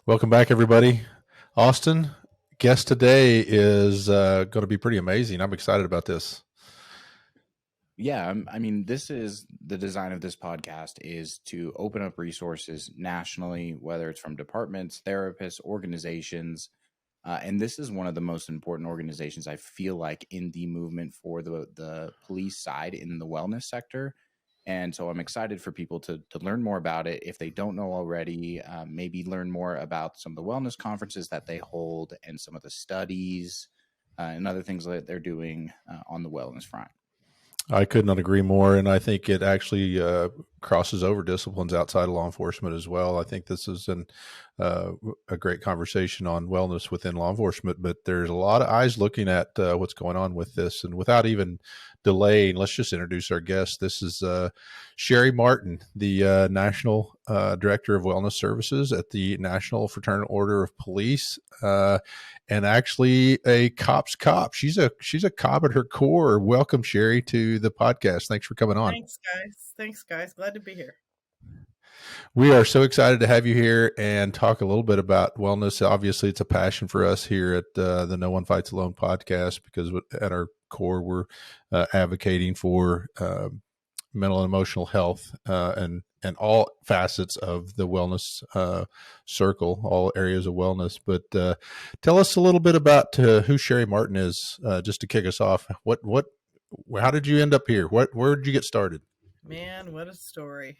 Welcome back, everybody. Austin, guest today is going to be pretty amazing. I'm excited about this. Yeah, I mean, this is the design of this podcast is to open up resources nationally, whether it's from departments, therapists, organizations. And this is one of the most important organizations I feel like in the movement for the police side in the wellness sector. And so I'm excited for people to learn more about it. If they don't know already, maybe learn more about some of the wellness conferences that they hold and some of the studies and other things that they're doing on the wellness front. I could not agree more. And I think it actually crosses over disciplines outside of law enforcement as well. I think this is a great conversation on wellness within law enforcement, but there's a lot of eyes looking at what's going on with this. And without even delaying, let's just introduce our guest. This is Sheri Martin, the National Director of Wellness Services at the National Fraternal Order of Police. And actually a cop's cop. She's a cop at her core. Welcome, Sheri, to the podcast. Thanks for coming on. Thanks, guys. Glad to be here. We are so excited to have you here and talk a little bit about wellness. Obviously, it's a passion for us here at the No One Fights Alone podcast because at our core, we're advocating for mental and emotional health and all facets of the wellness circle, all areas of wellness. But tell us a little bit about who Sheri Martin is, just to kick us off. How did you end up here? Where did you get started? Man, what a story.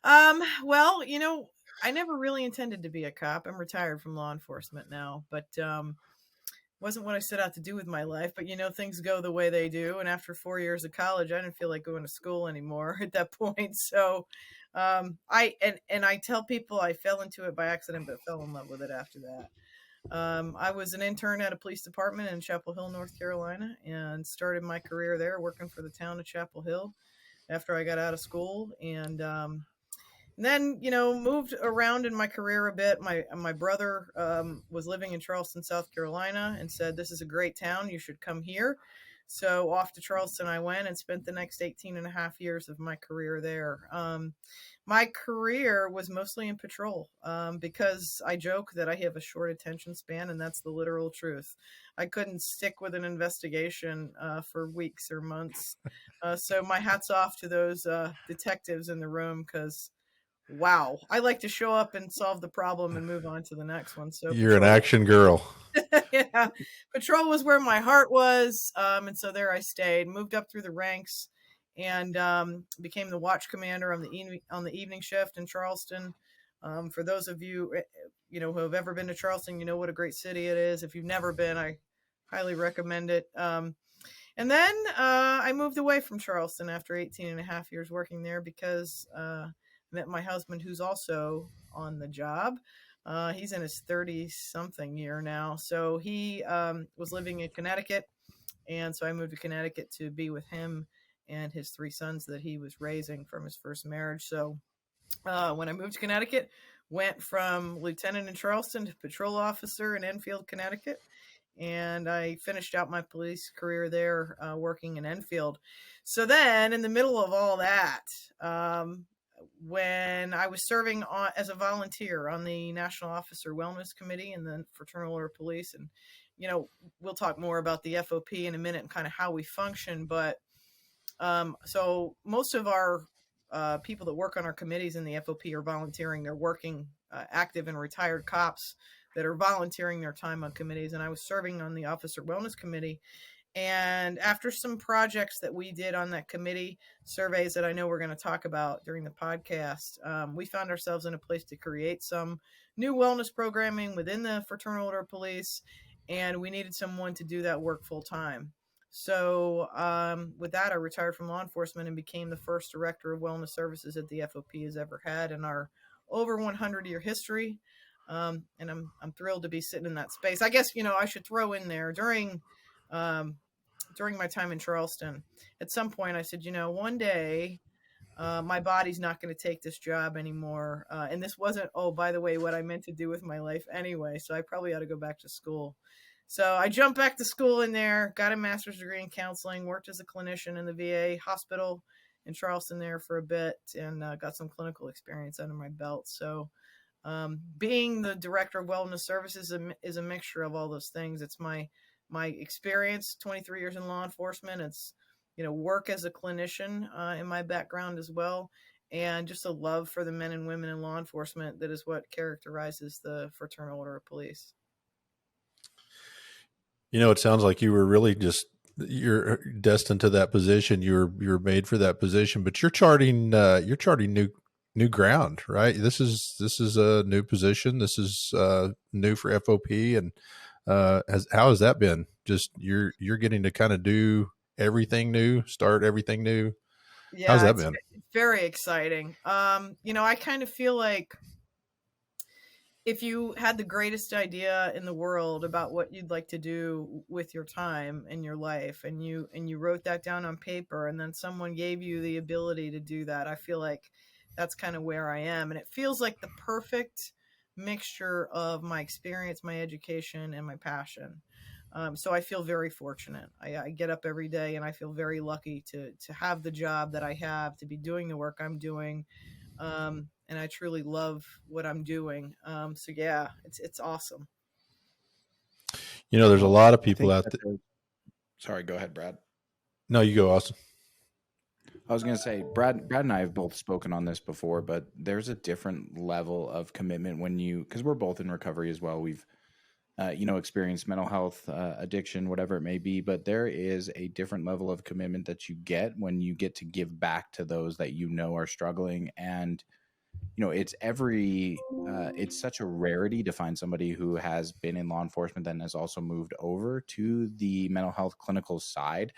Well, I never really intended to be a cop. I'm retired from law enforcement now, but wasn't what I set out to do with my life. But things go the way they do. And after 4 years of college, I didn't feel like going to school anymore at that point. So I tell people I fell into it by accident, but fell in love with it after that. I was an intern at a police department in Chapel Hill, North Carolina, and started my career there working for the town of Chapel Hill after I got out of school. And then, moved around in my career a bit. My brother was living in Charleston, South Carolina, and said, "This is a great town. You should come here." So off to Charleston I went and spent the next 18 and a half years of my career there. My career was mostly in patrol because I joke that I have a short attention span, and that's the literal truth. I couldn't stick with an investigation for weeks or months. So my hat's off to those detectives in the room because, wow, I like to show up and solve the problem and move on to the next one. So you're an action girl. Yeah, patrol was where my heart was, and so there I stayed. Moved up through the ranks, and became the watch commander on the evening shift in Charleston. For those of you, who have ever been to Charleston, you know what a great city it is. If you've never been, I highly recommend it. And then I moved away from Charleston after 18 and a half years working there because I met my husband, who's also on the job. He's in his 30-something year now. So he was living in Connecticut. And so I moved to Connecticut to be with him and his 3 sons that he was raising from his first marriage. So when I moved to Connecticut, went from lieutenant in Charleston to patrol officer in Enfield, Connecticut. And I finished out my police career there working in Enfield. So then in the middle of all that, when I was serving as a volunteer on the National Officer Wellness Committee and the Fraternal Order of Police, and we'll talk more about the FOP in a minute and kind of how we function. But so most of our people that work on our committees in the FOP are volunteering. They're working active and retired cops that are volunteering their time on committees. And I was serving on the Officer Wellness Committee. And after some projects that we did on that committee, surveys that I know we're going to talk about during the podcast, we found ourselves in a place to create some new wellness programming within the Fraternal Order of Police, and we needed someone to do that work full time. So with that, I retired from law enforcement and became the first director of wellness services that the FOP has ever had in our over 100-year history. And I'm thrilled to be sitting in that space. I guess, I should throw in there during my time in Charleston, at some point I said, one day my body's not going to take this job anymore. And this wasn't, oh, by the way, what I meant to do with my life anyway. So I probably ought to go back to school. So I jumped back to school in there, got a master's degree in counseling, worked as a clinician in the VA hospital in Charleston there for a bit, and got some clinical experience under my belt. So Being the director of wellness services is a mixture of all those things. It's my experience, 23 years in law enforcement. It's, work as a clinician in my background as well, and just a love for the men and women in law enforcement that is what characterizes the Fraternal Order of Police. It sounds like you were really you're destined to that position. You're made for that position, but you're charting new ground, right? This is a new position. This is new for FOP, and how has that been? Just you're getting to kind of do everything new, start everything new. How's Yeah, that it's been? very exciting. I kind of feel like if you had the greatest idea in the world about what you'd like to do with your time and your life, and you wrote that down on paper, and then someone gave you the ability to do that, I feel like that's kind of where I am. And it feels like the perfect mixture of my experience, my education, and my passion. So I feel very fortunate. I get up every day and I feel very lucky to have the job that I have, to be doing the work I'm doing. And I truly love what I'm doing. So yeah, it's awesome. There's a Well, lot of I people think out that there. sorry, go ahead, Brad. No, you go, Austin. I was going to say, Brad and I have both spoken on this before, but there's a different level of commitment because we're both in recovery as well. We've, experienced mental health, addiction, whatever it may be, but there is a different level of commitment that you get when you get to give back to those that are struggling. And, it's such a rarity to find somebody who has been in law enforcement and has also moved over to the mental health clinical side.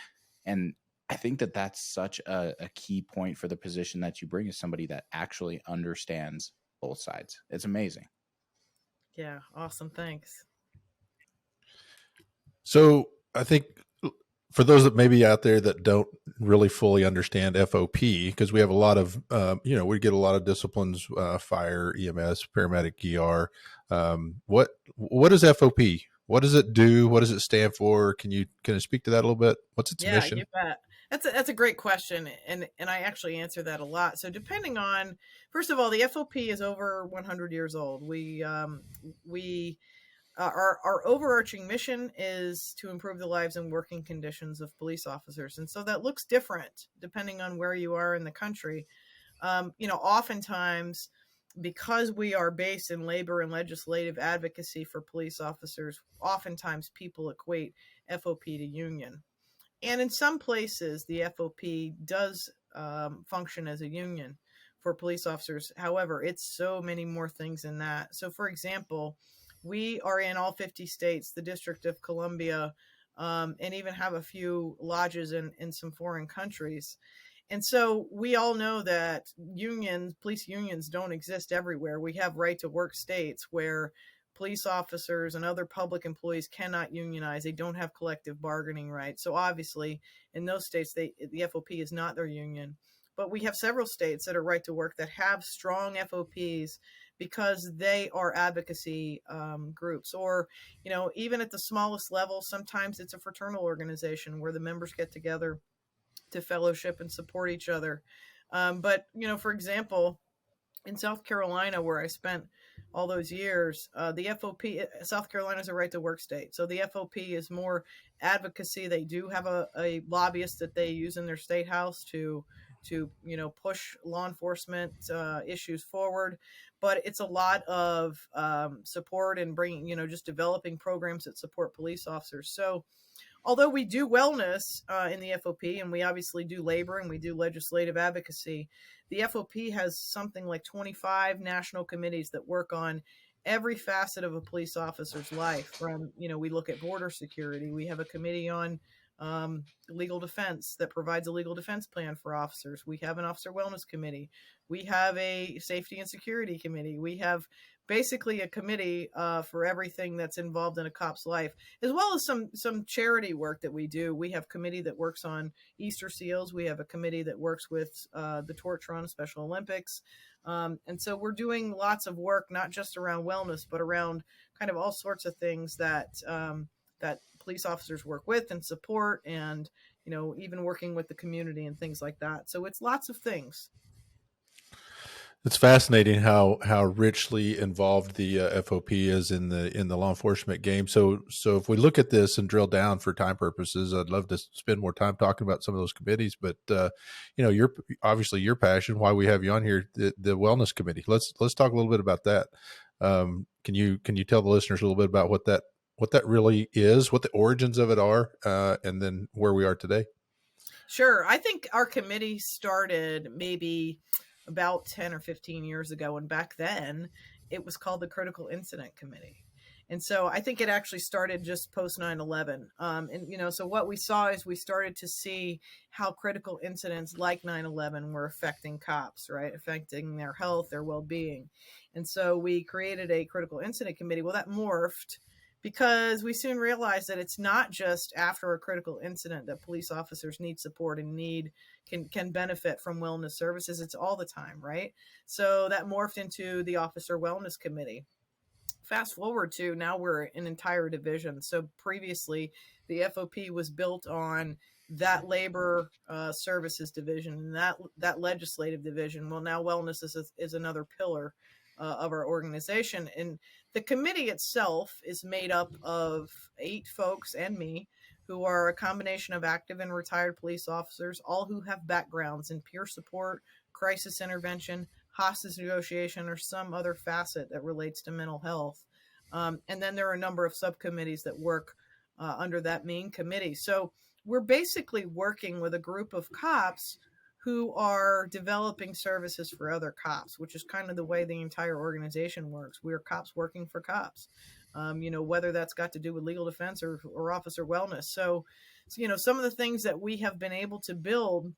And I think that that's such a key point for the position that you bring, is somebody that actually understands both sides. It's amazing. Yeah, awesome. Thanks. So I think for those that may be out there that don't really fully understand FOP, because we have a lot of, we get a lot of disciplines, fire, EMS, paramedic, ER. What is FOP? What does it do? What does it stand for? Can you speak to that a little bit? What's its Yeah, mission? you bet. That's a great question, and I actually answer that a lot. So depending on, first of all, the FOP is over 100 years old. We our overarching mission is to improve the lives and working conditions of police officers, and so that looks different depending on where you are in the country. Oftentimes, because we are based in labor and legislative advocacy for police officers, oftentimes people equate FOP to union. And in some places, the FOP does function as a union for police officers. However, it's so many more things than that. So, for example, we are in all 50 states, the District of Columbia, and even have a few lodges in some foreign countries. And so we all know that police unions don't exist everywhere. We have right to work states where police officers and other public employees cannot unionize. They don't have collective bargaining rights. So obviously in those states, the FOP is not their union. But we have several states that are right to work that have strong FOPs because they are advocacy groups. Or, even at the smallest level, sometimes it's a fraternal organization where the members get together to fellowship and support each other. But, for example, in South Carolina, where I spent all those years, the FOP, South Carolina is a right to work state. So the FOP is more advocacy. They do have a lobbyist that they use in their state house to push law enforcement issues forward. But it's a lot of support and bringing, just developing programs that support police officers. So although we do wellness in the FOP, and we obviously do labor and we do legislative advocacy, the FOP has something like 25 national committees that work on every facet of a police officer's life. From, we look at border security. We have a committee on legal defense that provides a legal defense plan for officers. We have an officer wellness committee. We have a safety and security committee. We have basically a committee for everything that's involved in a cop's life, as well as some charity work that we do. We have a committee that works on Easter seals. We have a committee that works with the torch run, Special Olympics. And so we're doing lots of work, not just around wellness, but around kind of all sorts of things that that police officers work with and support, and even working with the community and things like that. So it's lots of things. It's fascinating how richly involved the FOP is in the law enforcement game. So if we look at this and drill down for time purposes, I'd love to spend more time talking about some of those committees. But your obviously your passion, why we have you on here, the wellness committee. Let's talk a little bit about that. Can you tell the listeners a little bit about what that really is, what the origins of it are, and then where we are today? Sure. I think our committee started maybe about 10 or 15 years ago. And back then it was called the Critical Incident Committee. And so I think it actually started just post 9/11. So what we saw is we started to see how critical incidents like 9/11 were affecting cops, right? Affecting their health, their well-being. And so we created a Critical Incident Committee. Well, that morphed because we soon realized that it's not just after a critical incident that police officers need support and can benefit from wellness services. It's all the time, right? So that morphed into the Officer Wellness Committee. Fast forward to now, we're an entire division. So previously the FOP was built on that labor services division and that legislative division. Well, now wellness is another pillar of our organization. And the committee itself is made up of 8 folks and me, who are a combination of active and retired police officers, all who have backgrounds in peer support, crisis intervention, hostage negotiation, or some other facet that relates to mental health. And then there are a number of subcommittees that work under that main committee. So we're basically working with a group of cops who are developing services for other cops, which is kind of the way the entire organization works. We are cops working for cops, whether that's got to do with legal defense or officer wellness. So, some of the things that we have been able to build,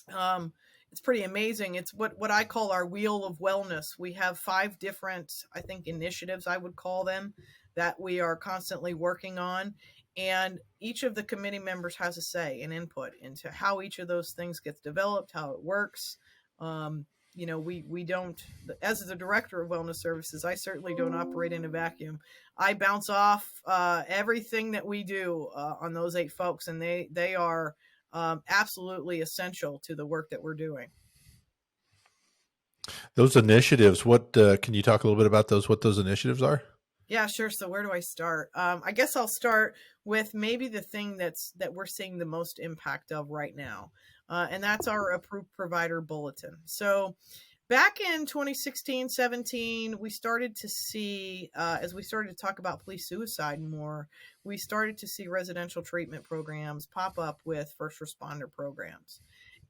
it's pretty amazing. It's what I call our wheel of wellness. We have 5 different, I think, initiatives, I would call them, that we are constantly working on. And each of the committee members has a say and input into how each of those things gets developed, how it works. We don't, as the director of wellness services, I certainly don't operate in a vacuum. I bounce off everything that we do on those 8 folks, and they are absolutely essential to the work that we're doing. Those initiatives, what can you talk a little bit about those? What those initiatives are? Yeah, sure. So where do I start? I guess I'll start with maybe the thing that we're seeing the most impact of right now, and that's our approved provider bulletin. So back in 2016, 17, we started to see, as we started to talk about police suicide more, we started to see residential treatment programs pop up with first responder programs.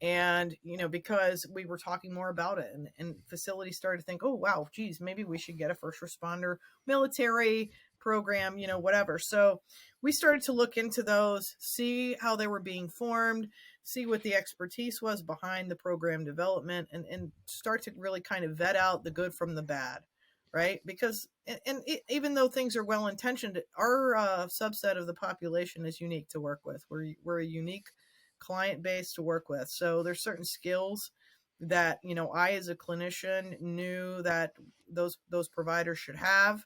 And, because we were talking more about it, and facilities started to think, oh, wow, geez, maybe we should get a first responder military program, whatever. So we started to look into those, see how they were being formed, see what the expertise was behind the program development, and start to really kind of vet out the good from the bad, right? Because, even though things are well-intentioned, our subset of the population is unique to work with. We're a unique client base to work with. So there's certain skills that, I as a clinician knew that those providers should have.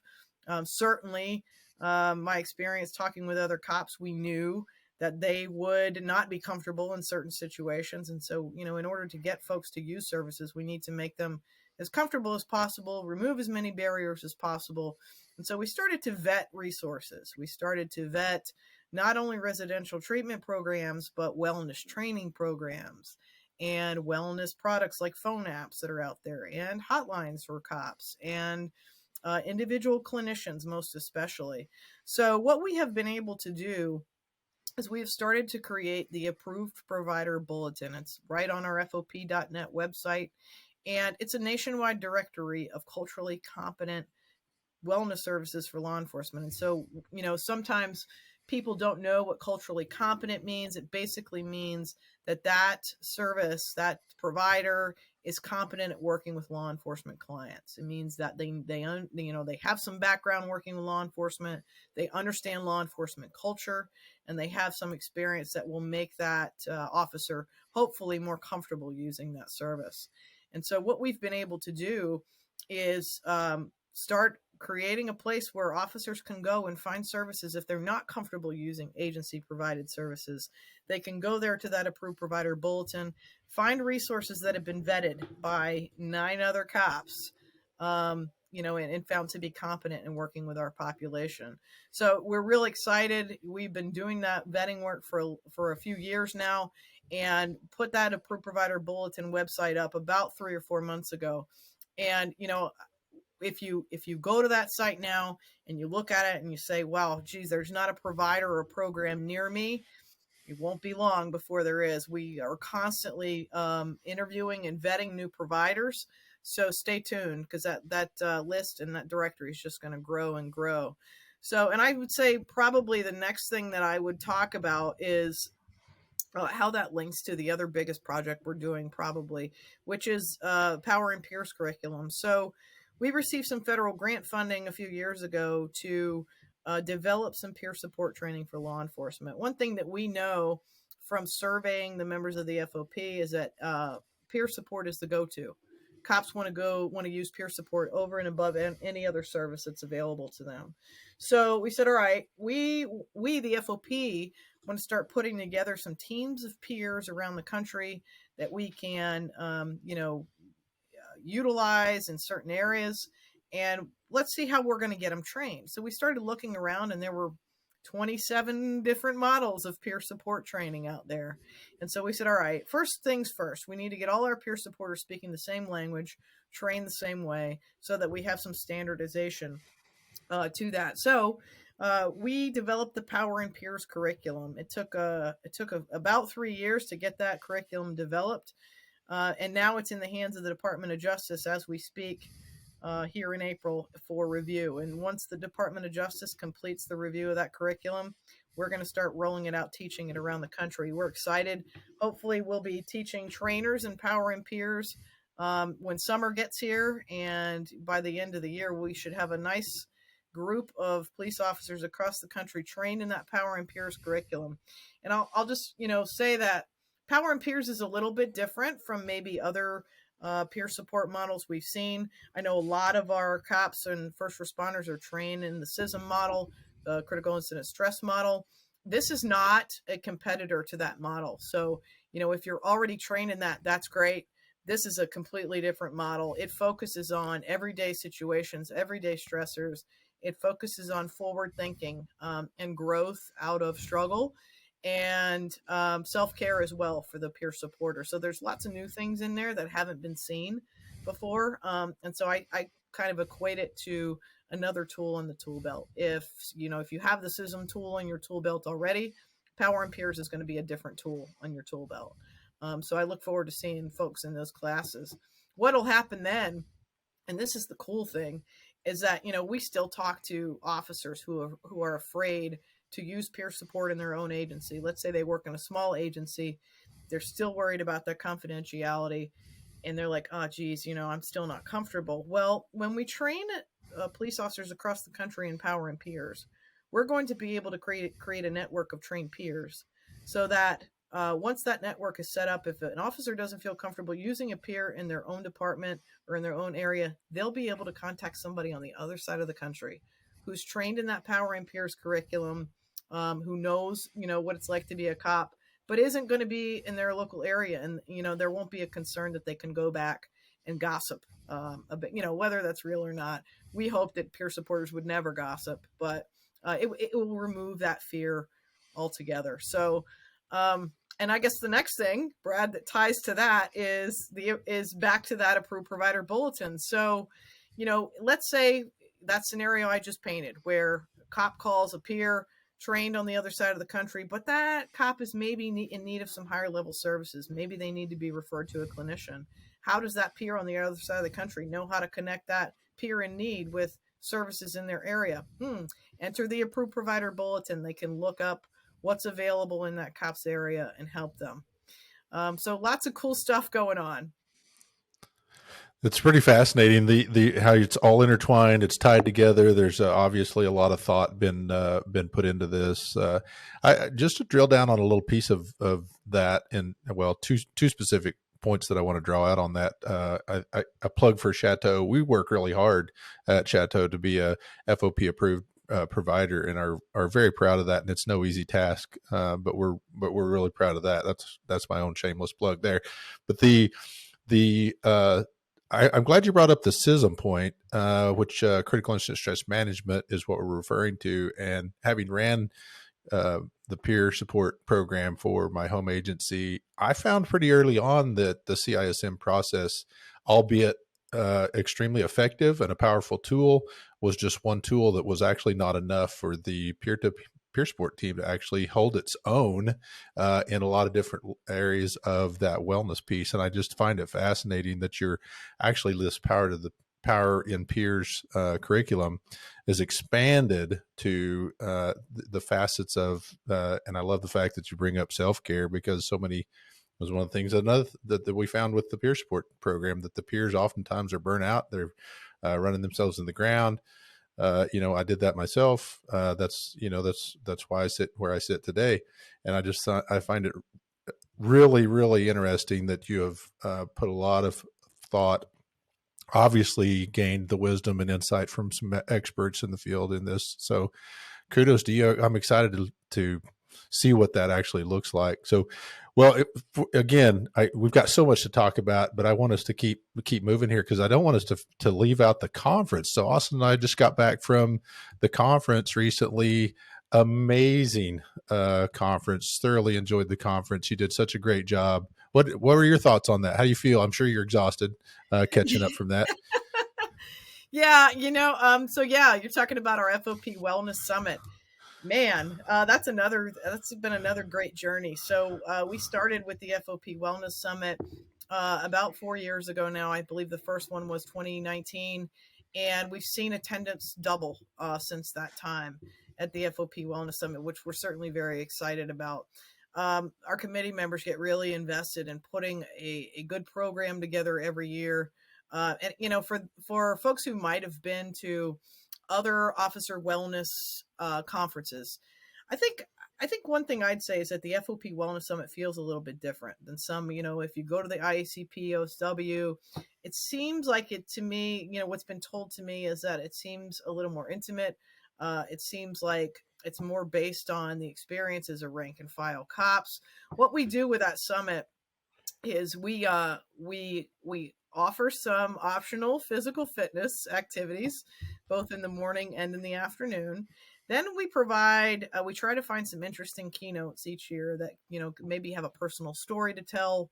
Certainly, my experience talking with other cops, we knew that they would not be comfortable in certain situations. And so, in order to get folks to use services, we need to make them as comfortable as possible, remove as many barriers as possible. And so we started to vet resources. We started to vet not only residential treatment programs, but wellness training programs and wellness products like phone apps that are out there, and hotlines for cops, and individual clinicians, most especially. So what we have been able to do is we have started to create the approved provider bulletin. It's right on our FOP.net website, and it's a nationwide directory of culturally competent wellness services for law enforcement. And so, sometimes people don't know what culturally competent means. It basically means that service, that provider, is competent at working with law enforcement clients. It means that they have some background working with law enforcement, they understand law enforcement culture, and they have some experience that will make that officer hopefully more comfortable using that service. And so what we've been able to do is start creating a place where officers can go and find services if they're not comfortable using agency provided services. They can go there to that approved provider bulletin, find resources that have been vetted by 9 other cops, and found to be competent in working with our population. So we're really excited. We've been doing that vetting work for a few years now, and put that approved provider bulletin website up about 3 or 4 months ago. And if you go to that site now and you look at it and you say, wow, geez, there's not a provider or a program near me, it won't be long before there is. We are constantly interviewing and vetting new providers. So stay tuned, because that list and that directory is just going to grow and grow. So, and I would say probably the next thing that I would talk about is how that links to the other biggest project we're doing probably, which is Power and Peers curriculum. So we received some federal grant funding a few years ago to develop some peer support training for law enforcement. One thing that we know from surveying the members of the FOP is that peer support is the go-to. Cops want to use peer support over and above any other service that's available to them. So we said, all right, we the FOP want to start putting together some teams of peers around the country that we can, utilize in certain areas, and let's see how we're going to get them trained. So we started looking around, and there were 27 different models of peer support training out there. And so we said, all right, first things first, we need to get all our peer supporters speaking the same language, trained the same way, so that we have some standardization to that. So we developed the Power and Peers curriculum. It took about 3 years to get that curriculum developed. And now it's in the hands of the Department of Justice as we speak here in April for review. And once the Department of Justice completes the review of that curriculum, we're going to start rolling it out, teaching it around the country. We're excited. Hopefully we'll be teaching trainers in Power and Peers when summer gets here. And by the end of the year, we should have a nice group of police officers across the country trained in that Power and Peers curriculum. And I'll just, say that Power and Peers is a little bit different from maybe other peer support models we've seen. I know a lot of our cops and first responders are trained in the CISM model, the critical incident stress model. This is not a competitor to that model. So, if you're already trained in that, that's great. This is a completely different model. It focuses on everyday situations, everyday stressors. It focuses on forward thinking and growth out of struggle, and self-care as well for the peer supporter. So there's lots of new things in there that haven't been seen before. And so I kind of equate it to another tool in the tool belt. If you have the CISM tool in your tool belt already, Power and Peers is going to be a different tool on your tool belt. So I look forward to seeing folks in those classes. What'll happen then, and this is the cool thing, is that, we still talk to officers who are afraid to use peer support in their own agency. Let's say they work in a small agency. They're still worried about their confidentiality, and they're like, oh, geez, I'm still not comfortable. Well, when we train police officers across the country in Power and Peers, we're going to be able to create a network of trained peers, so that once that network is set up, if an officer doesn't feel comfortable using a peer in their own department or in their own area, they'll be able to contact somebody on the other side of the country who's trained in that Power and Peers curriculum, who knows, what it's like to be a cop, but isn't going to be in their local area. And, there won't be a concern that they can go back and gossip a bit, whether that's real or not. We hope that peer supporters would never gossip, but it will remove that fear altogether. So, and I guess the next thing, Brad, that ties to that is back to that approved provider bulletin. So, let's say that scenario I just painted, where a cop calls a peer trained on the other side of the country, but that cop is maybe in need of some higher level services. Maybe they need to be referred to a clinician. How does that peer on the other side of the country know how to connect that peer in need with services in their area? Enter the approved provider bulletin. They can look up what's available in that cop's area and help them. So lots of cool stuff going on. It's pretty fascinating. The how it's all intertwined. It's tied together. There's obviously a lot of thought been put into this. I just to drill down on a little piece of that, and two specific points that I want to draw out on that. A plug for Chateau. We work really hard at Chateau to be a FOP approved provider, and are very proud of that. And it's no easy task, but we're really proud of that. That's my own shameless plug there. But I'm glad you brought up the CISM point, which critical incident stress management is what we're referring to. And having ran the peer support program for my home agency, I found pretty early on that the CISM process, albeit extremely effective and a powerful tool, was just one tool that was actually not enough for the peer support team to actually hold its own in a lot of different areas of that wellness piece. And I just find it fascinating that you're actually this Power in Peers curriculum is expanded to the facets of, and I love the fact that you bring up self-care, because so many was one of the things that we found with the peer support program, that the peers oftentimes are burnt out. They're running themselves in the ground. I did that myself. That's why I sit where I sit today. And I find it really, really interesting that you have put a lot of thought, obviously gained the wisdom and insight from some experts in the field in this. So kudos to you. I'm excited to see what that actually looks like. So, well, we've got so much to talk about, but I want us to keep moving here, because I don't want us to leave out the conference. So Austin and I just got back from the conference recently. Amazing conference. Thoroughly enjoyed the conference. You did such a great job. What were your thoughts on that? How do you feel? I'm sure you're exhausted catching up from that. Yeah, so yeah, you're talking about our FOP Wellness Summit. Man, that's been another great journey. So we started with the FOP Wellness Summit about 4 years ago now. I believe the first one was 2019, and we've seen attendance double since that time at the FOP Wellness Summit, which we're certainly very excited about. Our committee members get really invested in putting a good program together every year. And for folks who might have been to other officer wellness conferences, I think one thing I'd say is that the FOP Wellness Summit feels a little bit different than some. If you go to the IACP OSW, it seems like it to me. What's been told to me is that it seems a little more intimate. It seems like it's more based on the experiences of rank and file cops. What we do with that summit is we offer some optional physical fitness activities, both in the morning and in the afternoon. Then we try to find some interesting keynotes each year that, maybe have a personal story to tell,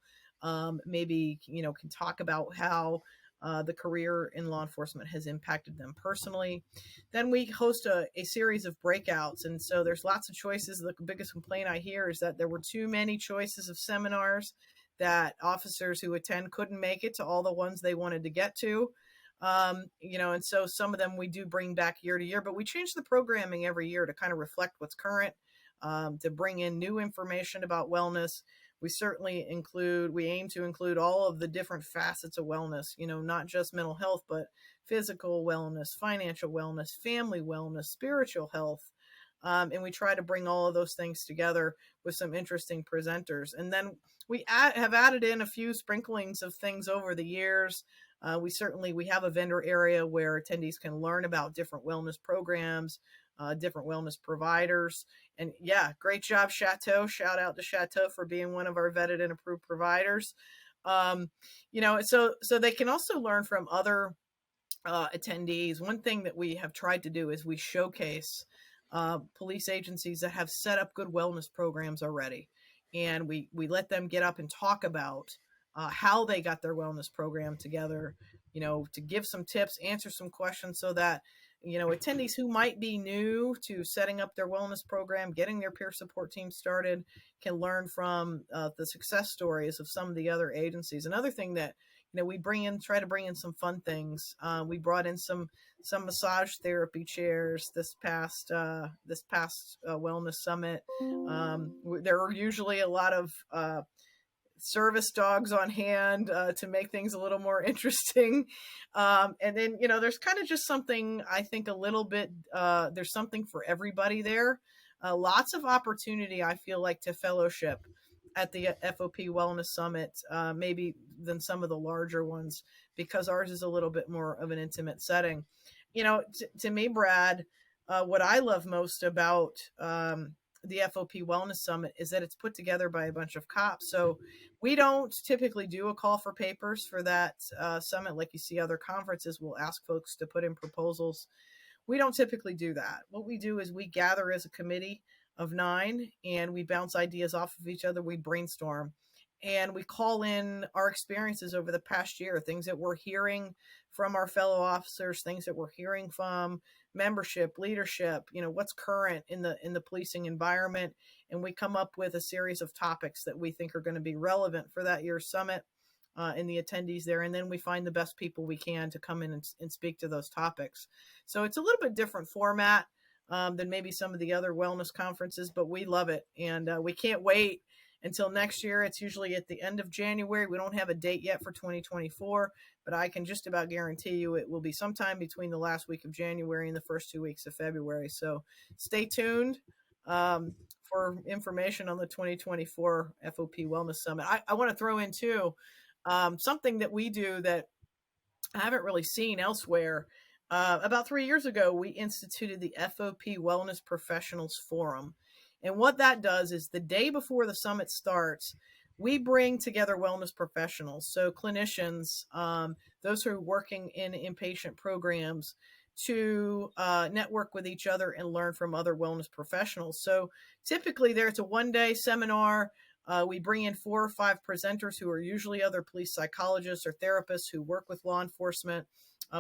maybe, can talk about how the career in law enforcement has impacted them personally. Then we host a series of breakouts. And so there's lots of choices. The biggest complaint I hear is that there were too many choices of seminars, that officers who attend couldn't make it to all the ones they wanted to get to. And so some of them we do bring back year to year, but we change the programming every year to kind of reflect what's current, to bring in new information about wellness. We aim to include all of the different facets of wellness, not just mental health, but physical wellness, financial wellness, family wellness, spiritual health. And we try to bring all of those things together with some interesting presenters. And then we have added in a few sprinklings of things over the years. We have a vendor area where attendees can learn about different wellness programs, different wellness providers. And yeah, great job, Chateau. Shout out to Chateau for being one of our vetted and approved providers. So they can also learn from other attendees. One thing that we have tried to do is we showcase police agencies that have set up good wellness programs already. And we let them get up and talk about how they got their wellness program together, to give some tips, answer some questions, so that, attendees who might be new to setting up their wellness program, getting their peer support team started, can learn from the success stories of some of the other agencies. Another thing that, we try to bring in some fun things. We brought in some massage therapy chairs this past wellness summit. There are usually a lot of service dogs on hand to make things a little more interesting. And then, there's kind of just something, I think, a little bit, there's something for everybody there. Lots of opportunity, I feel like, to fellowship at the FOP Wellness Summit, maybe than some of the larger ones, because ours is a little bit more of an intimate setting. To me, Brad, what I love most about the FOP Wellness Summit is that it's put together by a bunch of cops. So we don't typically do a call for papers for that summit like you see other conferences. We'll ask folks to put in proposals. We don't typically do that. What we do is we gather as a committee of 9 and we bounce ideas off of each other. We brainstorm and we call in our experiences over the past year, things that we're hearing from our fellow officers, things that we're hearing from membership, leadership, what's current in the policing environment. And we come up with a series of topics that we think are going to be relevant for that year's summit and the attendees there. And then we find the best people we can to come in and speak to those topics. So it's a little bit different format than maybe some of the other wellness conferences, but we love it. And we can't wait until next year. It's usually at the end of January. We don't have a date yet for 2024, but I can just about guarantee you it will be sometime between the last week of January and the first 2 weeks of February. So stay tuned for information on the 2024 FOP Wellness Summit. I want to throw in too something that we do that I haven't really seen elsewhere. About 3 years ago, we instituted the FOP Wellness Professionals Forum. And what that does is the day before the summit starts, we bring together wellness professionals, so clinicians, those who are working in inpatient programs, to network with each other and learn from other wellness professionals. So typically there's a one-day seminar. We bring in 4 or 5 presenters who are usually other police psychologists or therapists who work with law enforcement.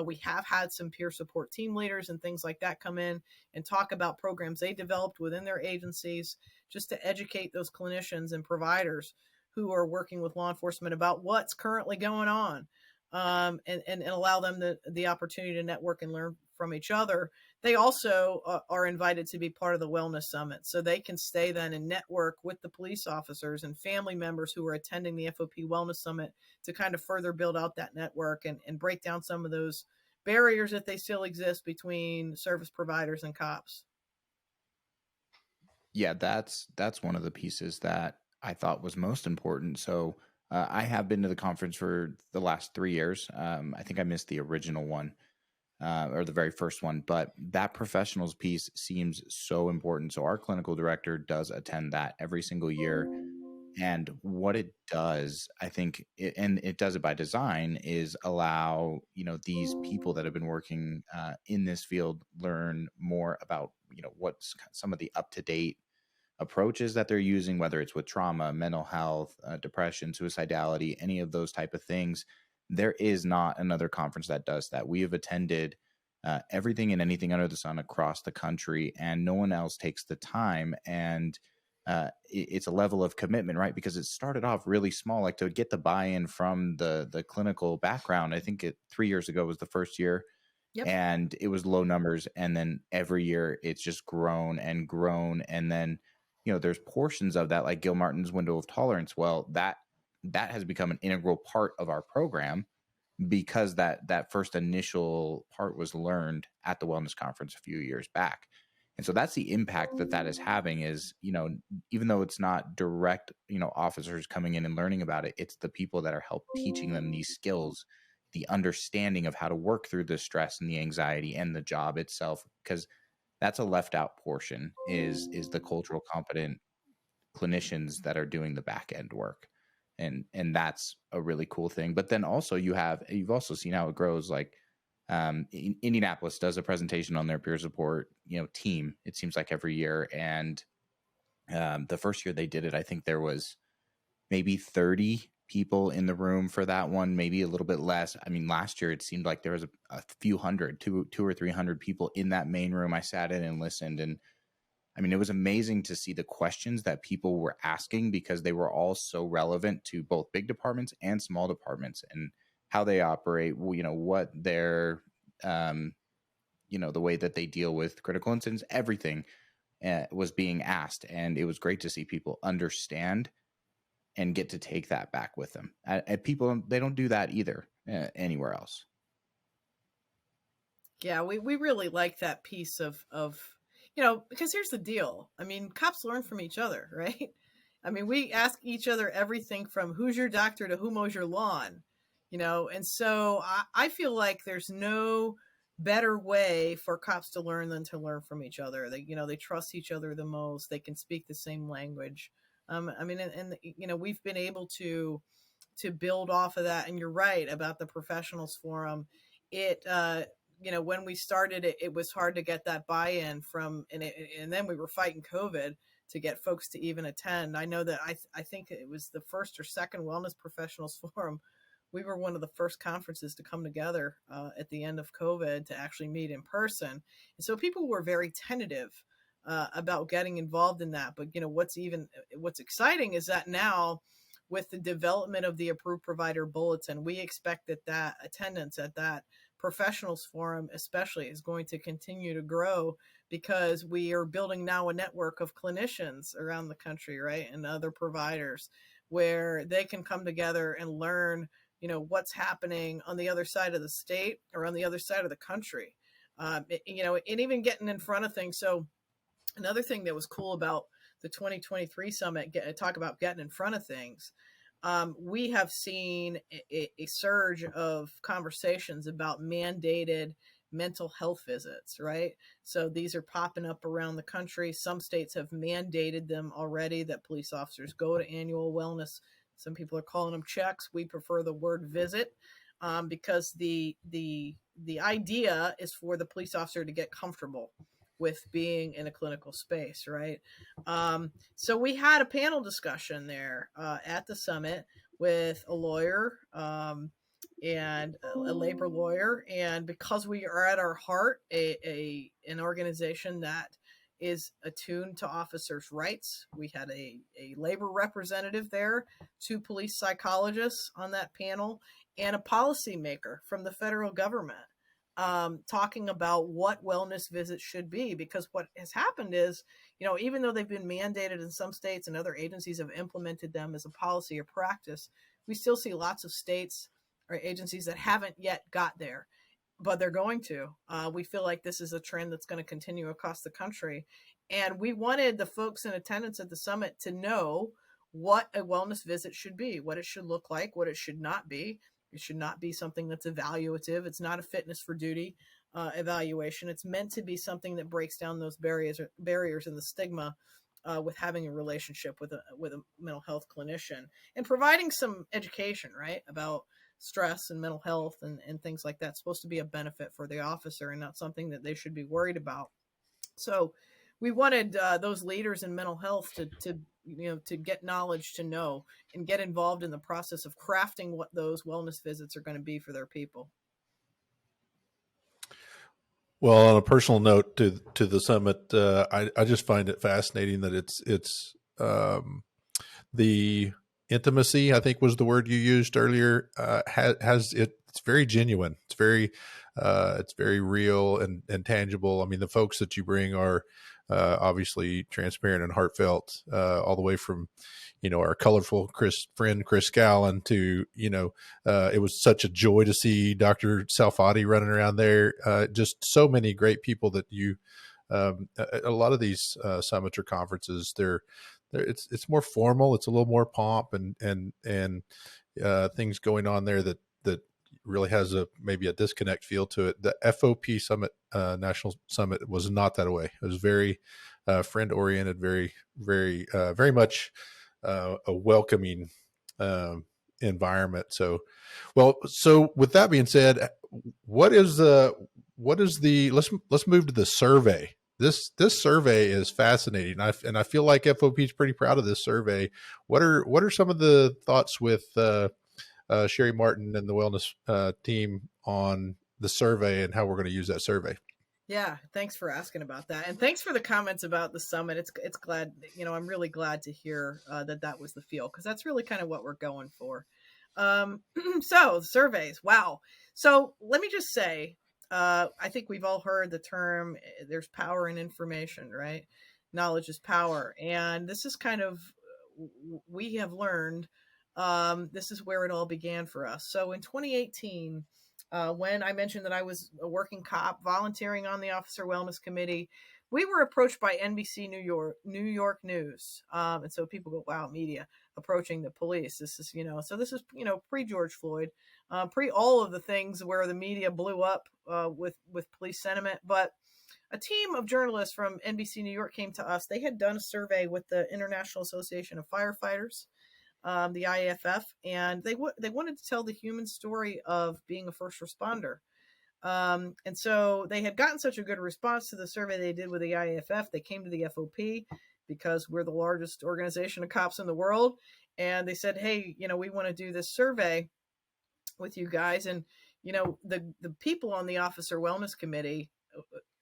We have had some peer support team leaders and things like that come in and talk about programs they developed within their agencies, just to educate those clinicians and providers who are working with law enforcement about what's currently going on, and allow them the opportunity to network and learn from each other. They also are invited to be part of the Wellness Summit, so they can stay then and network with the police officers and family members who are attending the FOP Wellness Summit to kind of further build out that network and break down some of those barriers that they still exist between service providers and cops. Yeah, that's one of the pieces that I thought was most important. So I have been to the conference for the last 3 years. I think I missed the original one. Or the very first one, but that professionals piece seems so important. So our clinical director does attend that every single year. And what it does, I think, and it does it by design, is allow, these people that have been working in this field learn more about, what's some of the up-to-date approaches that they're using, whether it's with trauma, mental health, depression, suicidality, any of those type of things. There is not another conference that does that. We have attended everything and anything under the sun across the country, and no one else takes the time. And it's a level of commitment, right? Because it started off really small, like to get the buy-in from the clinical background. I think 3 years ago was the first year. Yep. And it was low numbers. And then every year it's just grown and grown. And then, there's portions of that, like Gil Martin's window of tolerance. Well, that has become an integral part of our program, because that first initial part was learned at the wellness conference a few years back. And so that's the impact that is having, is, even though it's not direct, officers coming in and learning about it, it's the people that are help teaching them these skills, the understanding of how to work through the stress and the anxiety and the job itself, because that's a left out portion, is the cultural competent clinicians that are doing the back end work. And that's a really cool thing. But then also you've also seen how it grows. Like Indianapolis does a presentation on their peer support, team, it seems like every year. And the first year they did it, I think there was maybe 30 people in the room for that one, maybe a little bit less. I mean, last year it seemed like there was a few hundred, two or 300 people in that main room. I sat in and listened, and I mean, it was amazing to see the questions that people were asking, because they were all so relevant to both big departments and small departments, and how they operate, what their, the way that they deal with critical incidents, everything was being asked. And it was great to see people understand and get to take that back with them. And people, they don't do that either anywhere else. Yeah, we really like that piece of because here's the deal. I mean, cops learn from each other, right? I mean, we ask each other everything from who's your doctor to who mows your lawn, and so I feel like there's no better way for cops to learn than to learn from each other. They trust each other the most. They can speak the same language. I mean, and we've been able to build off of that. And you're right about the professionals forum. When we started it, it was hard to get that buy-in and then we were fighting COVID to get folks to even attend. I know that I think it was the first or second wellness professionals forum. We were one of the first conferences to come together at the end of COVID to actually meet in person. And so people were very tentative about getting involved in that. But what's exciting is that now, with the development of the approved provider bulletin, we expect that attendance at that professionals forum especially is going to continue to grow, because we are building now a network of clinicians around the country, right, and other providers, where they can come together and learn what's happening on the other side of the state or on the other side of the country, and even getting in front of things. So another thing that was cool about the 2023 summit, talk about getting in front of things. We have seen a surge of conversations about mandated mental health visits, right? So these are popping up around the country. Some states have mandated them already, that police officers go to annual wellness. Some people are calling them checks. We prefer the word visit, because the idea is for the police officer to get comfortable with being in a clinical space, right? So we had a panel discussion there at the summit with a lawyer and a labor lawyer. And because we are at our heart an organization that is attuned to officers' rights, we had a labor representative there, 2 police psychologists on that panel, and a policymaker from the federal government talking about what wellness visits should be. Because what has happened is, even though they've been mandated in some states and other agencies have implemented them as a policy or practice, we still see lots of states or agencies that haven't yet got there, but they're going to. We feel like this is a trend that's going to continue across the country. And we wanted the folks in attendance at the summit to know what a wellness visit should be, what it should look like, what it should not be. It should not be something that's evaluative. It's not a fitness for duty evaluation. It's meant to be something that breaks down those barriers and the stigma with having a relationship with a mental health clinician, and providing some education, right, about stress and mental health and things like that. It's supposed to be a benefit for the officer and not something that they should be worried about. So we wanted those leaders in mental health to get knowledge, to know, and get involved in the process of crafting what those wellness visits are going to be for their people. Well, on a personal note to the summit, I just find it fascinating that it's the intimacy, I think was the word you used earlier, it's very genuine. It's very real and tangible. I mean, the folks that you bring are obviously transparent and heartfelt, all the way from, our colorful friend Chris Gallen to, it was such a joy to see Dr. Salfati running around there. Just so many great people that a lot of these summits or conferences, it's more formal. It's a little more pomp and things going on there that really has maybe a disconnect feel to it. The FOP summit, National Summit, was not that way. It was very friend oriented, very, very, very much a welcoming environment. So with that being said, let's move to the survey. This survey is fascinating, and I feel like FOP is pretty proud of this survey. What are some of the thoughts with Sheri Martin and the wellness team on the survey and how we're going to use that survey? Yeah, thanks for asking about that, and thanks for the comments about the summit. It's glad, I'm really glad to hear that was the feel, because that's really kind of what we're going for. So surveys, wow. So let me just say, I think we've all heard the term, there's power in information, right? Knowledge is power. And this is kind of, we have learned, this is where it all began for us. So in 2018, when I mentioned that I was a working cop volunteering on the Officer Wellness Committee, we were approached by NBC New York News. And so people go, wow, media approaching the police. This is, so this is, pre George Floyd, pre all of the things where the media blew up with police sentiment. But a team of journalists from NBC New York came to us. They had done a survey with the International Association of Firefighters, the IAFF, and they wanted to tell the human story of being a first responder. And so they had gotten such a good response to the survey they did with the IAFF. They came to the FOP because we're the largest organization of cops in the world. And they said, hey, we want to do this survey with you guys. And, the people on the Officer Wellness Committee,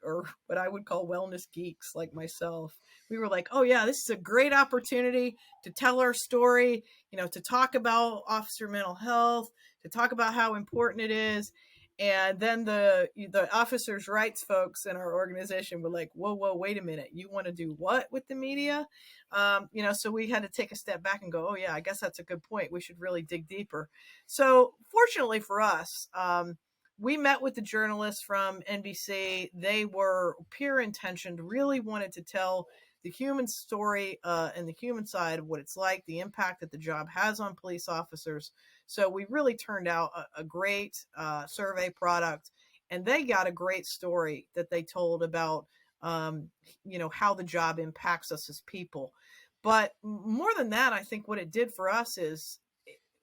or what I would call wellness geeks like myself, we were like, oh yeah, this is a great opportunity to tell our story, to talk about officer mental health, to talk about how important it is. And then the officers' rights folks in our organization were like, whoa, wait a minute. You want to do what with the media? So we had to take a step back and go, oh yeah, I guess that's a good point. We should really dig deeper. So fortunately for us, we met with the journalists from NBC. They were pure intentioned, really wanted to tell the human story and the human side of what it's like, the impact that the job has on police officers. So we really turned out a great survey product, and they got a great story that they told about, how the job impacts us as people. But more than that, I think what it did for us is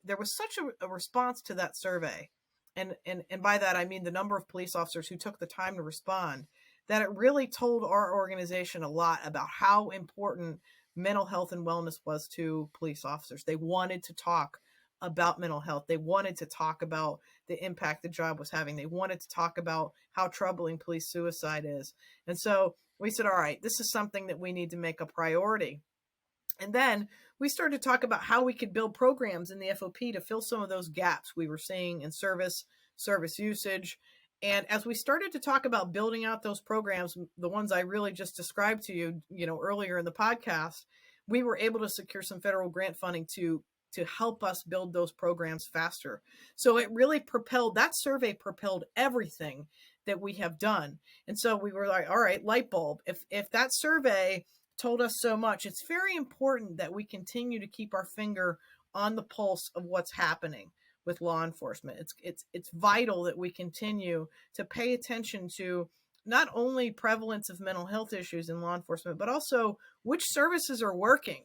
there was such a response to that survey. And by that, I mean the number of police officers who took the time to respond, that it really told our organization a lot about how important mental health and wellness was to police officers. They wanted to talk about mental health. They wanted to talk about the impact the job was having. They wanted to talk about how troubling police suicide is. And so we said, all right, this is something that we need to make a priority. And then we started to talk about how we could build programs in the FOP to fill some of those gaps we were seeing in service usage. And as we started to talk about building out those programs, the ones I really just described to you, earlier in the podcast, we were able to secure some federal grant funding to help us build those programs faster. So it really that survey propelled everything that we have done. And so we were like, all right, light bulb. If that survey told us so much, it's very important that we continue to keep our finger on the pulse of what's happening with law enforcement. It's vital that we continue to pay attention to not only prevalence of mental health issues in law enforcement, but also which services are working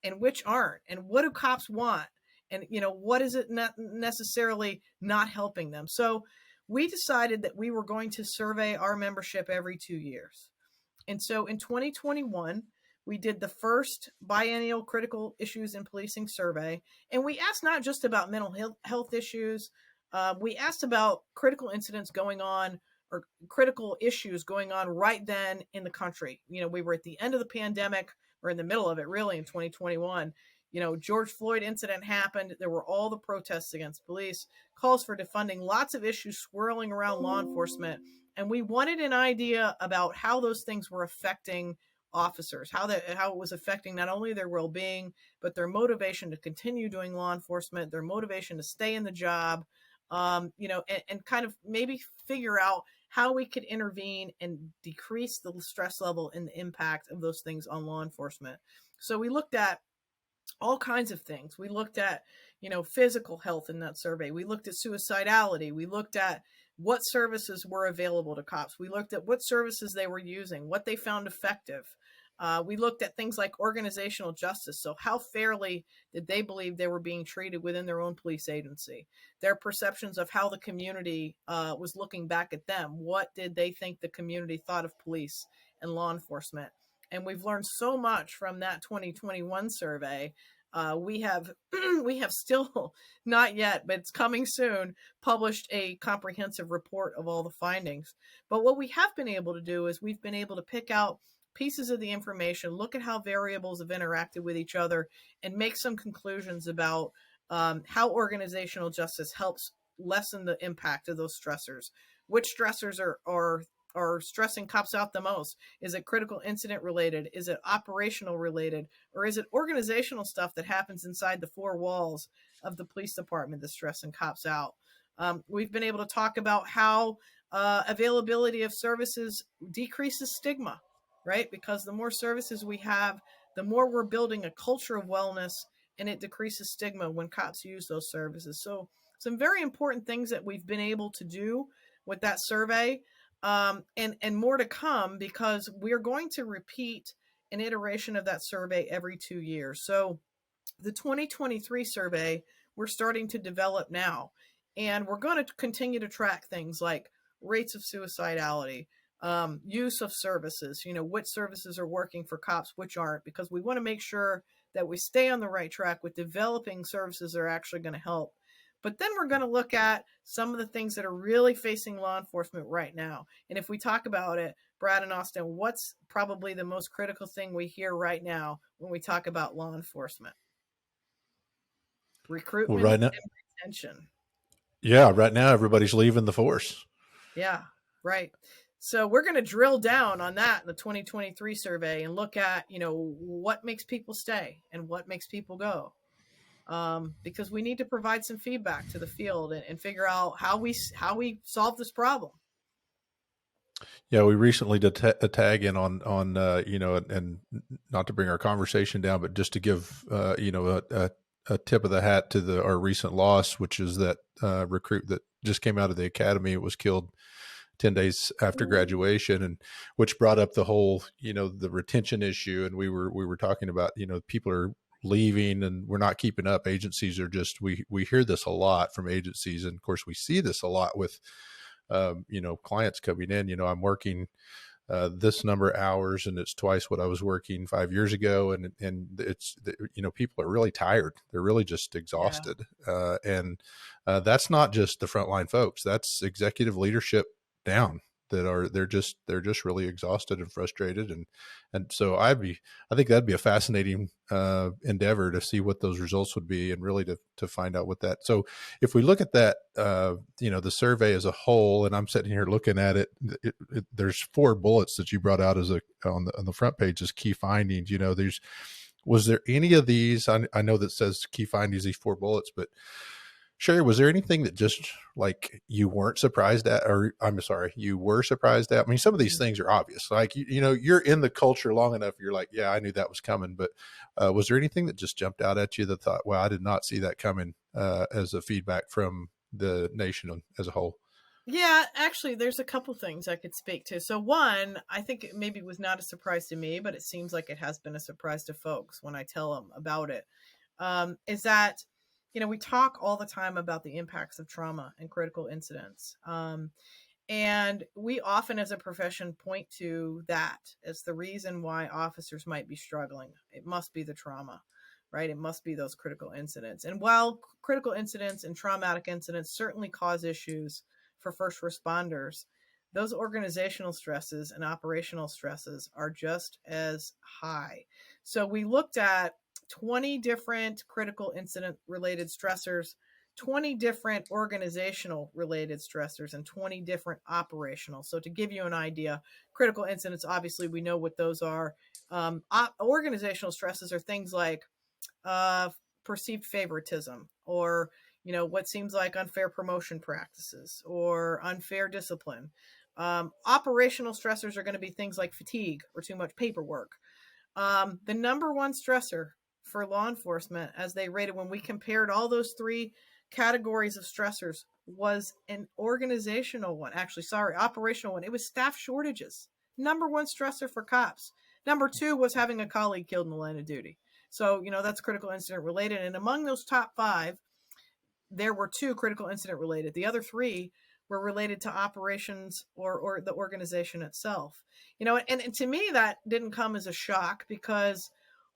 and which aren't, and what do cops want, and what is it not necessarily not helping them. So we decided that we were going to survey our membership every 2 years. And so in 2021, we did the first biennial critical issues in policing survey. And we asked not just about mental health issues. We asked about critical incidents going on, or critical issues going on right then in the country. We were at the end of the pandemic, or in the middle of it really, in 2021. George Floyd incident happened. There were all the protests against police, calls for defunding, lots of issues swirling around law enforcement. And we wanted an idea about how those things were affecting officers, how it was affecting not only their well-being, but their motivation to continue doing law enforcement, their motivation to stay in the job, and kind of maybe figure out how we could intervene and decrease the stress level and the impact of those things on law enforcement. So we looked at all kinds of things. We looked at, physical health in that survey. We looked at suicidality. We looked at what services were available to cops. We looked at what services they were using, what they found effective. We looked at things like organizational justice. So how fairly did they believe they were being treated within their own police agency? Their perceptions of how the community was looking back at them. What did they think the community thought of police and law enforcement? And we've learned so much from that 2021 survey. We have still not yet, but it's coming soon, published a comprehensive report of all the findings. But what we have been able to do is we've been able to pick out pieces of the information, look at how variables have interacted with each other, and make some conclusions about how organizational justice helps lessen the impact of those stressors. Which stressors are stressing cops out the most? Is it critical incident related? Is it operational related? Or is it organizational stuff that happens inside the four walls of the police department that's stressing cops out? We've been able to talk about how availability of services decreases stigma, right? Because the more services we have, the more we're building a culture of wellness, and it decreases stigma when cops use those services. So some very important things that we've been able to do with that survey, and more to come, because we're going to repeat an iteration of that survey every 2 years. So the 2023 survey, we're starting to develop now, and we're going to continue to track things like rates of suicidality, use of services, which services are working for cops, which aren't, because we want to make sure that we stay on the right track with developing services that are actually going to help. But then we're going to look at some of the things that are really facing law enforcement right now. And if we talk about it, Brad and Austin, what's probably the most critical thing we hear right now when we talk about law enforcement? Well, Recruitment right now, and retention. yeah, right now everybody's leaving the force. Yeah, right. So we're going to drill down on that in the 2023 survey and look at, what makes people stay and what makes people go. Because we need to provide some feedback to the field and figure out how we solve this problem. Yeah, we recently did a tag in on and not to bring our conversation down, but just to give a tip of the hat to our recent loss, which is that recruit that just came out of the academy. It was killed 10 days after graduation, and which brought up the whole the retention issue. And we were talking about people are leaving and we're not keeping up. Agencies are just we hear this a lot from agencies, and of course we see this a lot with clients coming in. I'm working this number of hours and it's twice what I was working 5 years ago. And it's, people are really tired. They're really just exhausted. Yeah. And that's not just the frontline folks, that's executive leadership down they're just really exhausted and frustrated. And so I think that'd be a fascinating endeavor to see what those results would be, and really to find out what that. So if we look at that, the survey as a whole, and I'm sitting here looking at it, there's 4 bullets that you brought out as on the front page as key findings. Was there any of these? I know that says key findings, these 4 bullets, but Sheri, was there anything that just like you weren't surprised at, or I'm sorry, you were surprised at? I mean, some of these things are obvious. Like, you're in the culture long enough. You're like, yeah, I knew that was coming. But was there anything that just jumped out at you that thought, well, I did not see that coming as a feedback from the nation as a whole? Yeah, actually, there's a couple things I could speak to. So one, I think it maybe was not a surprise to me, but it seems like it has been a surprise to folks when I tell them about it, is that we talk all the time about the impacts of trauma and critical incidents. And we often as a profession point to that as the reason why officers might be struggling. It must be the trauma, right? It must be those critical incidents. And while critical incidents and traumatic incidents certainly cause issues for first responders, those organizational stresses and operational stresses are just as high. So we looked at 20 different critical incident related stressors, 20 different organizational related stressors, and 20 different operational. So to give you an idea, critical incidents, obviously we know what those are. Organizational stresses are things like perceived favoritism, or what seems like unfair promotion practices or unfair discipline. Operational stressors are going to be things like fatigue or too much paperwork. The number one stressor for law enforcement, as they rated when we compared all those 3 categories of stressors, was an operational one. It was staff shortages. Number one stressor for cops. Number 2 was having a colleague killed in the line of duty. So, that's critical incident related. And among those top 5, there were 2 critical incident related. The other 3 were related to operations or the organization itself. And to me, that didn't come as a shock, because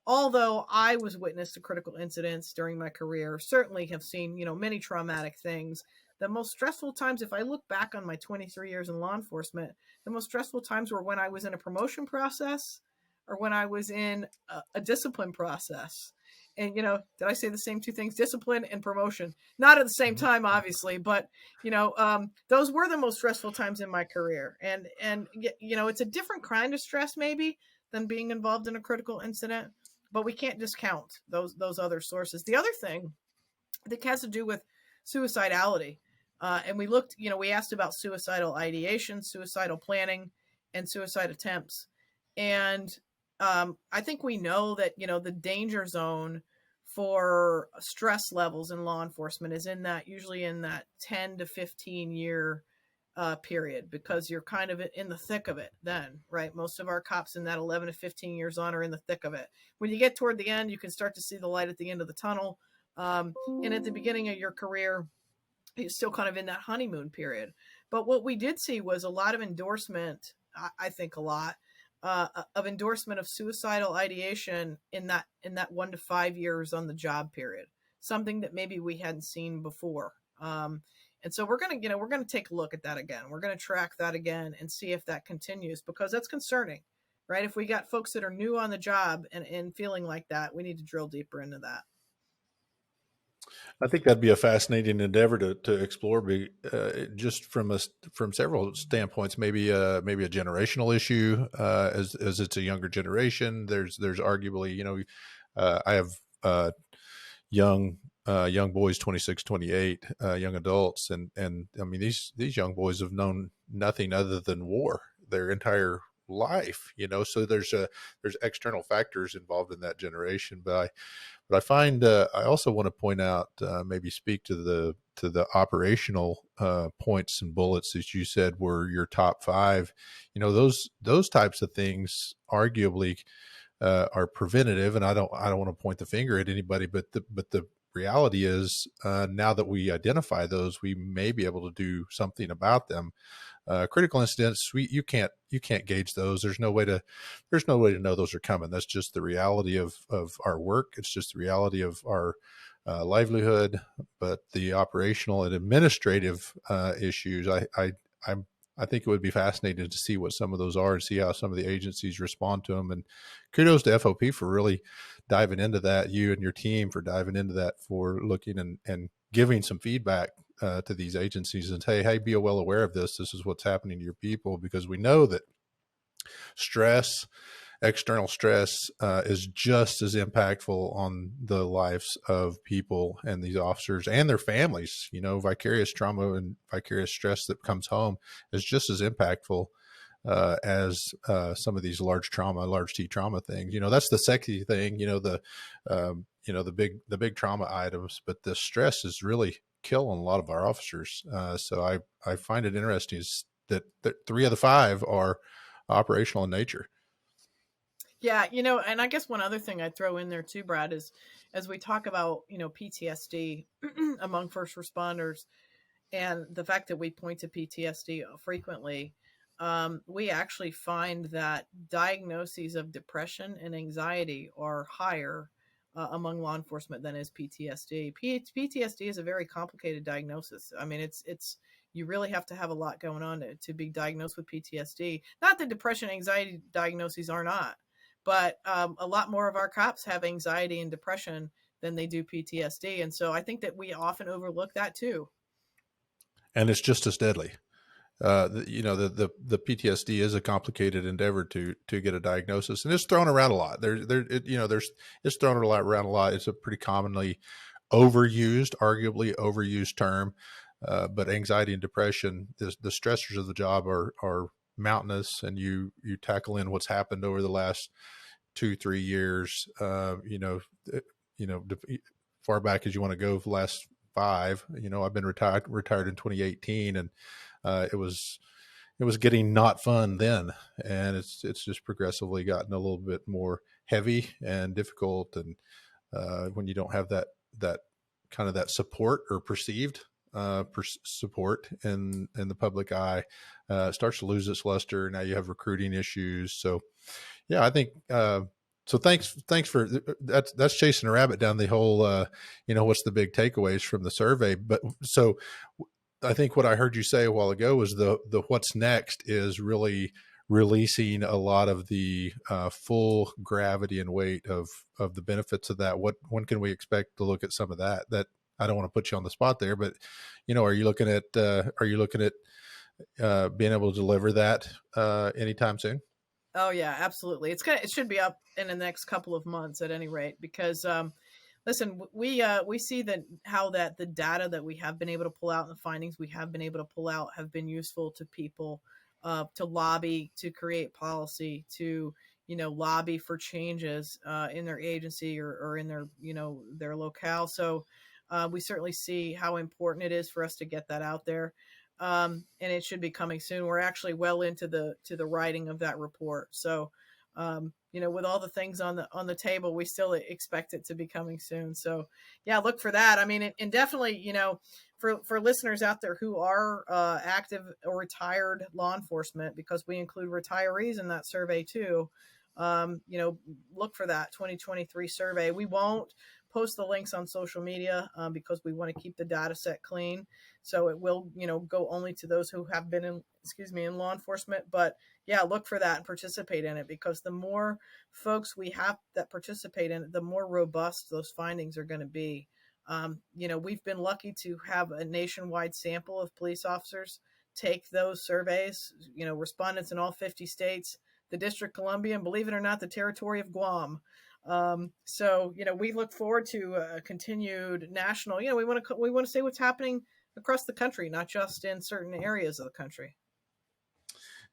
although I was witness to critical incidents during my career, certainly have seen, many traumatic things. The most stressful times, if I look back on my 23 years in law enforcement, the most stressful times were when I was in a promotion process or when I was in a discipline process. And, did I say the same 2 things? Discipline and promotion. Not at the same time, obviously, but, those were the most stressful times in my career. And it's a different kind of stress maybe than being involved in a critical incident, but we can't discount those other sources. The other thing that has to do with suicidality, and we asked about suicidal ideation, suicidal planning, and suicide attempts. And I think we know that, the danger zone for stress levels in law enforcement is usually in that 10 to 15 year period, because you're kind of in the thick of it then, right? Most of our cops in that 11 to 15 years on are in the thick of it. When you get toward the end, you can start to see the light at the end of the tunnel. And at the beginning of your career, you're still kind of in that honeymoon period. But what we did see was a lot of endorsement, I think a lot, of endorsement of suicidal ideation in that 1 to 5 years on the job period, something that maybe we hadn't seen before. And so we're gonna take a look at that again. We're gonna track that again and see if that continues, because that's concerning, right? If we got folks that are new on the job and feeling like that, we need to drill deeper into that. I think that'd be a fascinating endeavor to explore, just from several standpoints. Maybe a generational issue, as it's a younger generation. There's arguably, I have young boys, 26, 28, young adults, and I mean these young boys have known nothing other than war their entire life. So there's external factors involved in that generation, but I find I also want to point out, maybe speak to the operational points and bullets that you said were your top 5. Those types of things arguably are preventative, and I don't want to point the finger at anybody, but the reality is, now that we identify those, we may be able to do something about them. Critical incidents, you can't gauge those. There's no way to know those are coming. That's just the reality of our work. It's just the reality of our livelihood. But the operational and administrative issues, I think it would be fascinating to see what some of those are and see how some of the agencies respond to them. And kudos to FOP for really diving into that. You and your team for diving into that, for looking and giving some feedback to these agencies and say, hey, be well aware of this. This is what's happening to your people, because we know that stress, external stress, is just as impactful on the lives of people and these officers and their families. Vicarious trauma and vicarious stress that comes home is just as impactful as some of these large T trauma things. That's the sexy thing, the big trauma items, but the stress is really killing a lot of our officers. So I find it interesting that 3 of the 5 are operational in nature. Yeah, and I guess one other thing I'd throw in there too, Brad, is as we talk about, PTSD among first responders, and the fact that we point to PTSD frequently, we actually find that diagnoses of depression and anxiety are higher among law enforcement than is PTSD. PTSD is a very complicated diagnosis. I mean, it's you really have to have a lot going on to be diagnosed with PTSD. Not that depression and anxiety diagnoses are not, but a lot more of our cops have anxiety and depression than they do PTSD. And so I think that we often overlook that too. And it's just as deadly. The PTSD is a complicated endeavor to get a diagnosis, and it's thrown around a lot. It's thrown around a lot. It's a pretty commonly arguably overused term. But anxiety and depression, the stressors of the job are mountainous, and you tackle in what's happened over the last 2-3 years. Far back as you want to go, for the last 5. I've been retired in 2018, and it was getting not fun then, and it's just progressively gotten a little bit more heavy and difficult. And when you don't have that kind of that support, or perceived support in the public eye, it starts to lose its luster. Now you have recruiting issues. So yeah, I think so thanks for that's chasing a rabbit down the whole what's the big takeaways from the survey. But so I think what I heard you say a while ago was the what's next is really releasing a lot of the full gravity and weight of the benefits of that. When can we expect to look at some of that? That I don't want to put you on the spot there, but are you looking at being able to deliver that anytime soon? Oh yeah, absolutely. It should be up in the next couple of months at any rate, because listen, we see how the data that we have been able to pull out and the findings we have been able to pull out have been useful to people to lobby, to create policy, to lobby for changes in their agency or in their their locale. So we certainly see how important it is for us to get that out there. And it should be coming soon. We're actually well into the writing of that report. So with all the things on the table, we still expect it to be coming soon. So yeah, look for that. I mean, and definitely, for listeners out there who are active or retired law enforcement, because we include retirees in that survey too. Look for that 2023 survey. We won't post the links on social media because we want to keep the data set clean. So it will, go only to those who have been in law enforcement. But yeah, look for that and participate in it, because the more folks we have that participate in it, the more robust those findings are going to be. We've been lucky to have a nationwide sample of police officers take those surveys, respondents in all 50 states, the District of Columbia, and believe it or not, the territory of Guam. So we look forward to continued national. We want to say what's happening across the country, not just in certain areas of the country.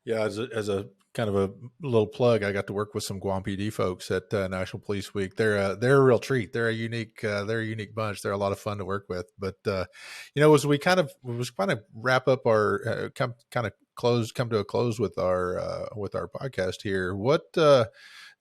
Yeah, as a kind of a little plug, I got to work with some Guam PD folks at National Police Week. They're a real treat. They're a unique bunch. They're a lot of fun to work with. But as we kind of wrap up our come to a close with our podcast here, what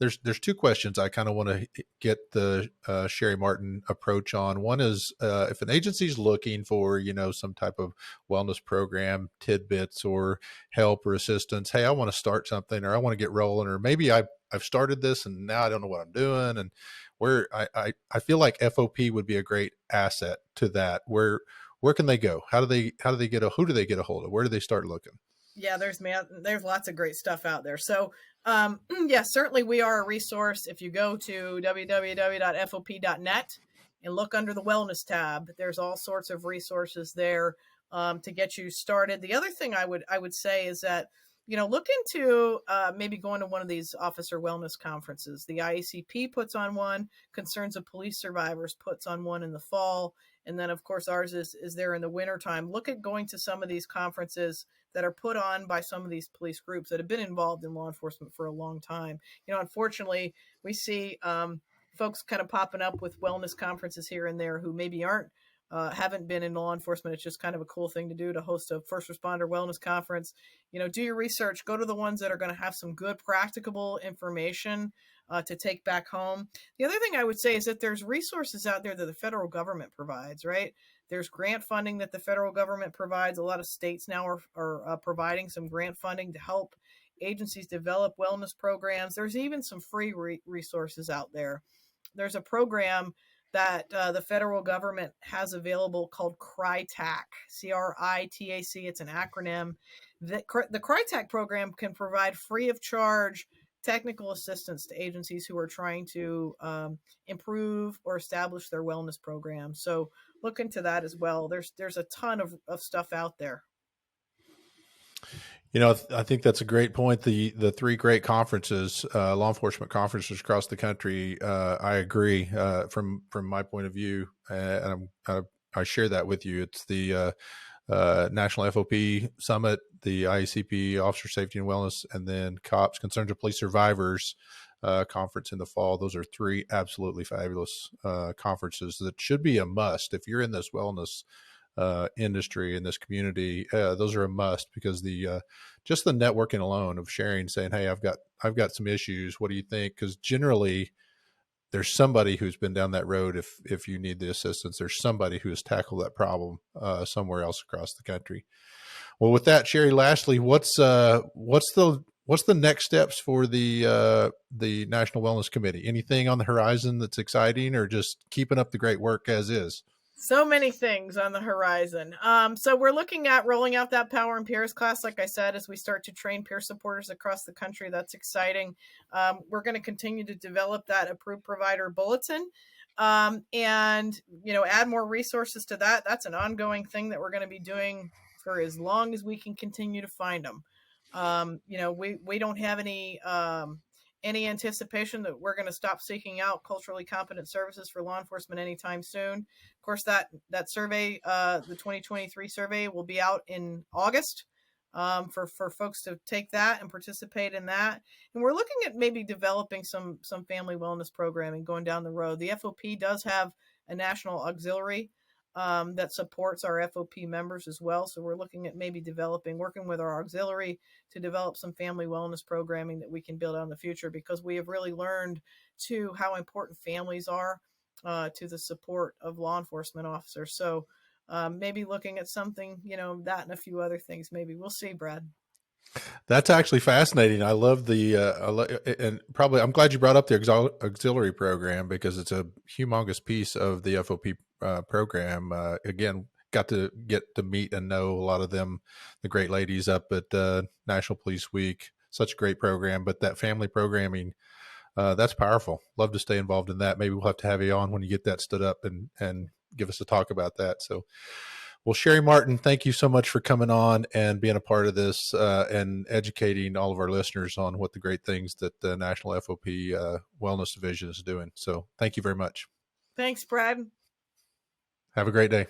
there's two questions I kind of want to get the Sheri Martin approach on. One is if an agency is looking for some type of wellness program, tidbits or help or assistance. Hey, I want to start something, or I want to get rolling, or maybe I've started this and now I don't know what I'm doing. And where I feel like FOP would be a great asset to that. Where can they go? Who do they get a hold of? Where do they start looking? Yeah, there's lots of great stuff out there. So certainly we are a resource. If you go to www.fop.net and look under the wellness tab, there's all sorts of resources there to get you started. The other thing I would say is that, look into maybe going to one of these officer wellness conferences. The IACP puts on one, Concerns of Police Survivors puts on one in the fall. And then, of course, ours is there in the wintertime. Look at going to some of these conferences that are put on by some of these police groups that have been involved in law enforcement for a long time. Unfortunately, we see folks kind of popping up with wellness conferences here and there who maybe haven't been in law enforcement. It's just kind of a cool thing to do, to host a first responder wellness conference. Do your research, go to the ones that are going to have some good practicable information to take back home. The other thing I would say is that there's resources out there that the federal government provides, right? There's grant funding that the federal government provides. A lot of states now are providing some grant funding to help agencies develop wellness programs. There's even some free resources out there. There's a program that the federal government has available called CRITAC, C-R-I-T-A-C. It's an acronym. The CRITAC program can provide free of charge technical assistance to agencies who are trying to improve or establish their wellness program. So look into that as well. There's a ton of stuff out there. I think that's a great point. The three great conferences, law enforcement conferences across the country. I agree from my point of view, and I share that with you. It's the National FOP Summit, the IACP Officer Safety and Wellness, and then COPS, Concerns of Police Survivors conference in the fall. Those are three absolutely fabulous conferences that should be a must if you're in this wellness industry in this community. Those are a must, because just the networking alone of sharing, saying, hey, I've got some issues, what do you think? Because generally there's somebody who's been down that road. If you need the assistance, there's somebody who has tackled that problem somewhere else across the country. Well, with that, Sheri, lastly, what's the next steps for the National Wellness Committee? Anything on the horizon that's exciting, or just keeping up the great work as is? So many things on the horizon. So we're looking at rolling out that Power and Peers class, like I said, as we start to train peer supporters across the country. That's exciting. We're going to continue to develop that approved provider bulletin and, add more resources to that. That's an ongoing thing that we're going to be doing for as long as we can continue to find them. We don't have any anticipation that we're going to stop seeking out culturally competent services for law enforcement anytime soon. Of course, that survey, the 2023 survey, will be out in August. for folks to take that and participate in that. And we're looking at maybe developing some family wellness programming going down the road. The FOP does have a national auxiliary that supports our FOP members as well. So we're looking at maybe working with our auxiliary to develop some family wellness programming that we can build out in the future, because we have really learned too how important families are to the support of law enforcement officers. So maybe looking at something, that and a few other things. Maybe we'll see, Brad. That's actually fascinating. I love and probably I'm glad you brought up the auxiliary program, because it's a humongous piece of the FOP program. Again, got to get to meet and know a lot of them, the great ladies up at National Police Week. Such a great program, but that family programming, that's powerful. Love to stay involved in that. Maybe we'll have to have you on when you get that stood up and give us a talk about that. So, well, Sheri Martin, thank you so much for coming on and being a part of this and educating all of our listeners on what the great things that the National FOP Wellness Division is doing. So thank you very much. Thanks, Brad. Have a great day.